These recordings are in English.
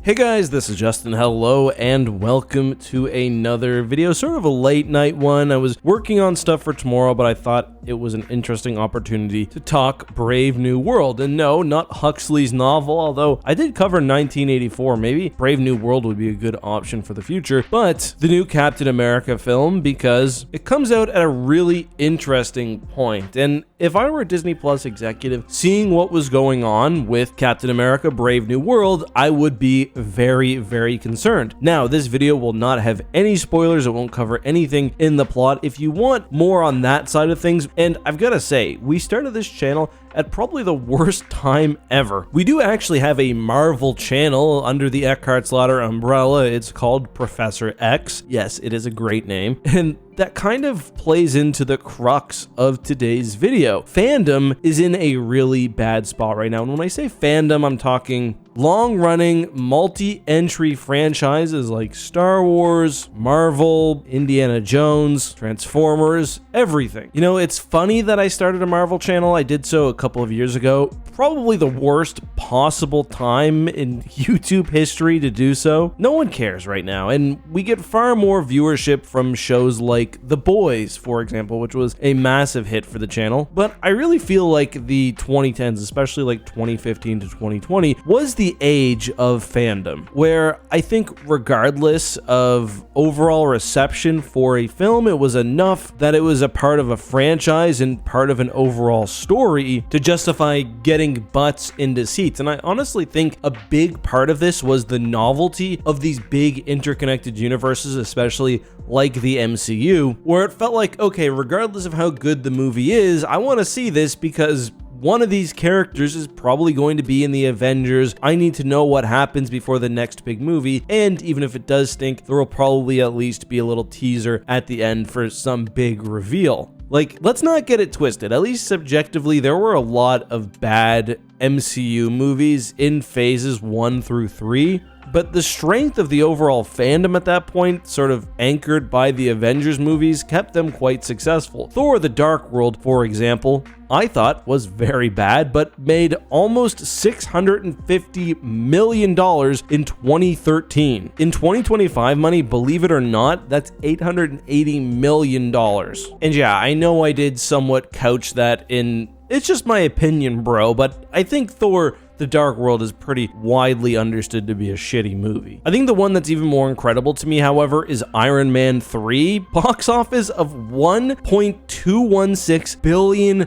Hey guys, this is Justin. Hello and welcome to another video, sort of a late night one. I was working on stuff for tomorrow, but I thought it was an interesting opportunity to talk Brave New World. And no, not Huxley's novel, although I did cover 1984. Maybe Brave New World would be a good option for the future, but the new Captain America film, because it comes out at a really interesting point. And if I were a Disney Plus executive, seeing what was going on with Captain America Brave New World, I would be very concerned. Now, this video will not have any spoilers. It won't cover anything in the plot. If you want more on that side of things, and I've got to say, we started this channel at probably the worst time ever. We do actually have a Marvel channel under the Eckhart's Ladder umbrella. It's called Professor X. Yes, it is a great name. And that kind of plays into the crux of today's video. Fandom is in a really bad spot right now. And when I say fandom, I'm talking long-running, multi-entry franchises like Star Wars, Marvel, Indiana Jones, Transformers, everything. You know, it's funny that I started a Marvel channel. I did so a couple of years ago. Probably the worst possible time in YouTube history to do so. No one cares right now, and we get far more viewership from shows like The Boys, for example, which was a massive hit for the channel. But I really feel like the 2010s, especially like 2015 to 2020, was the age of fandom, where I think regardless of overall reception for a film, it was enough that it was a part of a franchise and part of an overall story to justify getting butts into seats. And I honestly think a big part of this was the novelty of these big interconnected universes, especially like the MCU, where it felt like, okay, regardless of how good the movie is, I want to see this because one of these characters is probably going to be in the Avengers. I need to know what happens before the next big movie, and even if it does stink, there will probably at least be a little teaser at the end for some big reveal. Like, let's not get it twisted. At least subjectively, there were a lot of bad MCU movies in phases 1 through 3. But the strength of the overall fandom at that point, sort of anchored by the Avengers movies, kept them quite successful. Thor: The Dark World, for example, I thought was very bad, but made almost $650 million in 2013. In 2025 money, believe it or not, that's $880 million. And yeah, I know I did somewhat couch that in, it's just my opinion, bro, but I think Thor: The Dark World is pretty widely understood to be a shitty movie. I think the one that's even more incredible to me, however, is Iron Man 3. Box office of $1.216 billion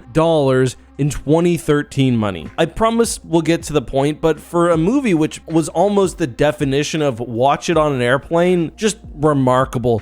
in 2013 money. I promise we'll get to the point, but for a movie which was almost the definition of watch it on an airplane, just remarkable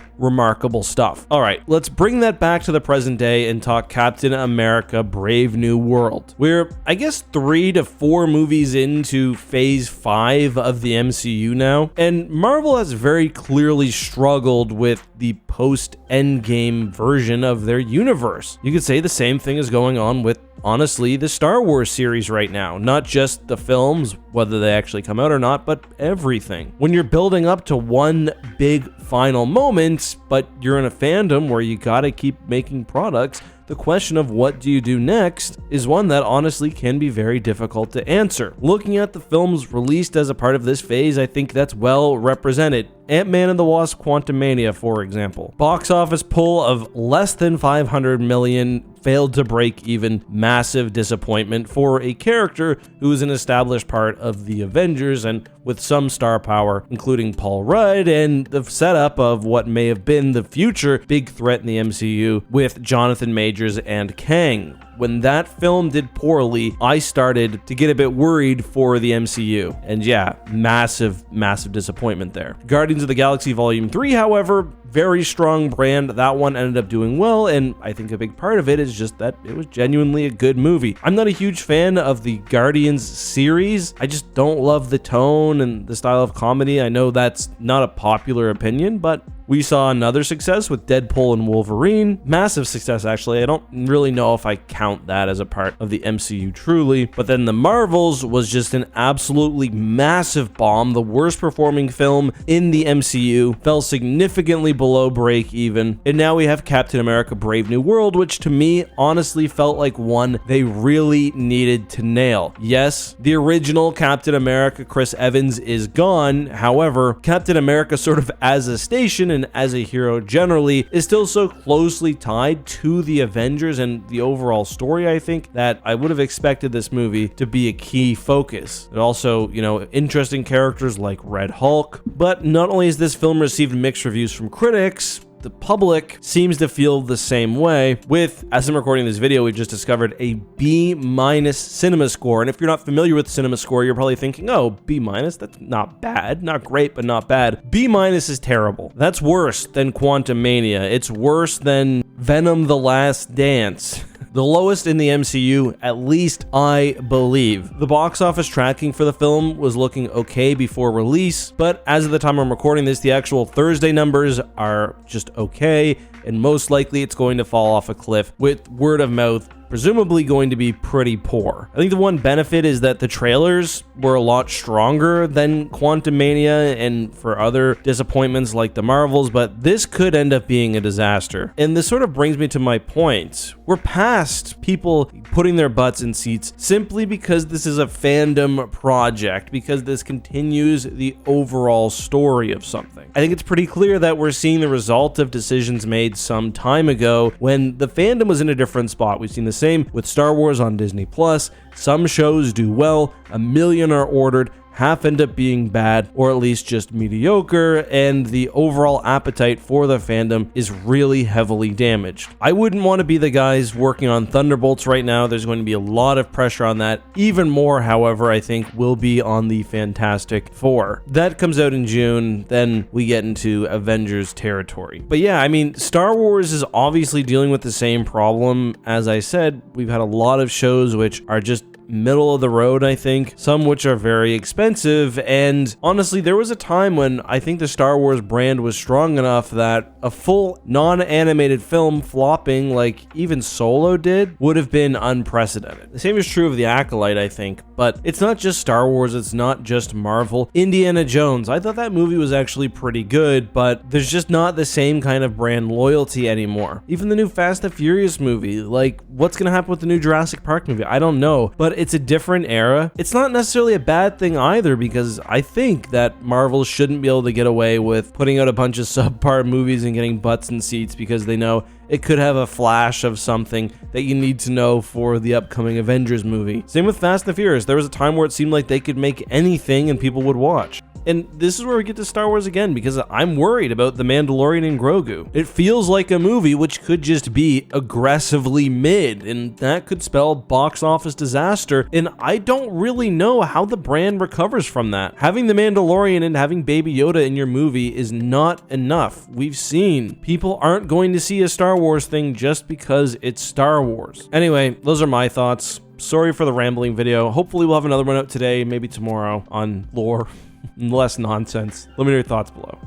stuff. All right, let's bring that back to the present day and talk Captain America Brave New World. We're, I guess, 3 to 4 movies into phase 5 of the MCU now, and Marvel has very clearly struggled with the post-endgame version of their universe. You could say the same thing is going on with, honestly, the Star Wars series right now. Not just the films, whether they actually come out or not, but everything. When you're building up to one big final moment, but you're in a fandom where you gotta keep making products, the question of what do you do next is one that honestly can be very difficult to answer. Looking at the films released as a part of this phase, I think that's well represented. Ant-Man and the Wasp: Quantumania, for example. Box office pull of less than $500 million, failed to break even, massive disappointment for a character who is an established part of the Avengers and with some star power, including Paul Rudd and the setup of what may have been the future big threat in the MCU with Jonathan Majors and Kang. When that film did poorly, I started to get a bit worried for the MCU. And yeah, massive disappointment there. Guardians of the Galaxy Volume 3, however, very strong brand. That one ended up doing well, and I think a big part of it is just that it was genuinely a good movie. I'm not a huge fan of the Guardians series. I just don't love the tone and the style of comedy. I know that's not a popular opinion, but We saw another success with Deadpool and Wolverine. Massive success, actually. I don't really know if I count that as a part of the MCU truly. But then The Marvels was just an absolutely massive bomb. The worst performing film in the MCU, fell significantly below break even. And now we have Captain America Brave New World, which to me honestly felt like one they really needed to nail. Yes, the original Captain America, Chris Evans, is gone. However, Captain America sort of as a station and as a hero generally is still so closely tied to the Avengers and the overall story, I think, that I would have expected this movie to be a key focus. It also, interesting characters like Red Hulk. But not only has this film received mixed reviews from critics, the public seems to feel the same way with, as I'm recording this video, we've just discovered a B- cinema score. And if you're not familiar with cinema score, you're probably thinking, oh, B-, that's not bad. Not great, but not bad. B- is terrible. That's worse than Quantumania. It's worse than Venom: The Last Dance. The lowest in the MCU, at least I believe. The box office tracking for the film was looking okay before release, but as of the time I'm recording this, the actual Thursday numbers are just okay, and most likely it's going to fall off a cliff with word of mouth presumably going to be pretty poor. I think the one benefit is that the trailers were a lot stronger than Quantumania and for other disappointments like The Marvels, but this could end up being a disaster. And this sort of brings me to my point. We're past people putting their butts in seats simply because this is a fandom project, because this continues the overall story of something. I think it's pretty clear that we're seeing the result of decisions made some time ago when the fandom was in a different spot. We've seen the same with Star Wars on Disney+. Some shows do well, 1 million are ordered, half end up being bad or at least just mediocre, and the overall appetite for the fandom is really heavily damaged. I wouldn't want to be the guys working on Thunderbolts right now. There's going to be a lot of pressure on that. Even more, however, I think will be on the Fantastic Four. That comes out in June, then we get into Avengers territory. But yeah, I mean, Star Wars is obviously dealing with the same problem. As I said, we've had a lot of shows which are just middle of the road, I think, some which are very expensive, and honestly, there was a time when I think the Star Wars brand was strong enough that a full non-animated film flopping like even Solo did would have been unprecedented. The same is true of The Acolyte, I think, but it's not just Star Wars, it's not just Marvel. Indiana Jones, I thought that movie was actually pretty good, but there's just not the same kind of brand loyalty anymore. Even the new Fast and Furious movie, like, what's gonna happen with the new Jurassic Park movie? I don't know, but it's a different era. It's not necessarily a bad thing either, because I think that Marvel shouldn't be able to get away with putting out a bunch of subpar movies and getting butts in seats because they know it could have a flash of something that you need to know for the upcoming Avengers movie. Same with Fast and Furious. There was a time where it seemed like they could make anything and people would watch. And this is where we get to Star Wars again, because I'm worried about The Mandalorian and Grogu. It feels like a movie which could just be aggressively mid, and that could spell box office disaster, and I don't really know how the brand recovers from that. Having The Mandalorian and having Baby Yoda in your movie is not enough. We've seen people aren't going to see a Star Wars thing just because it's Star Wars. Anyway, those are my thoughts. Sorry for the rambling video. Hopefully we'll have another one out today, maybe tomorrow, on lore. Less nonsense. Let me know your thoughts below.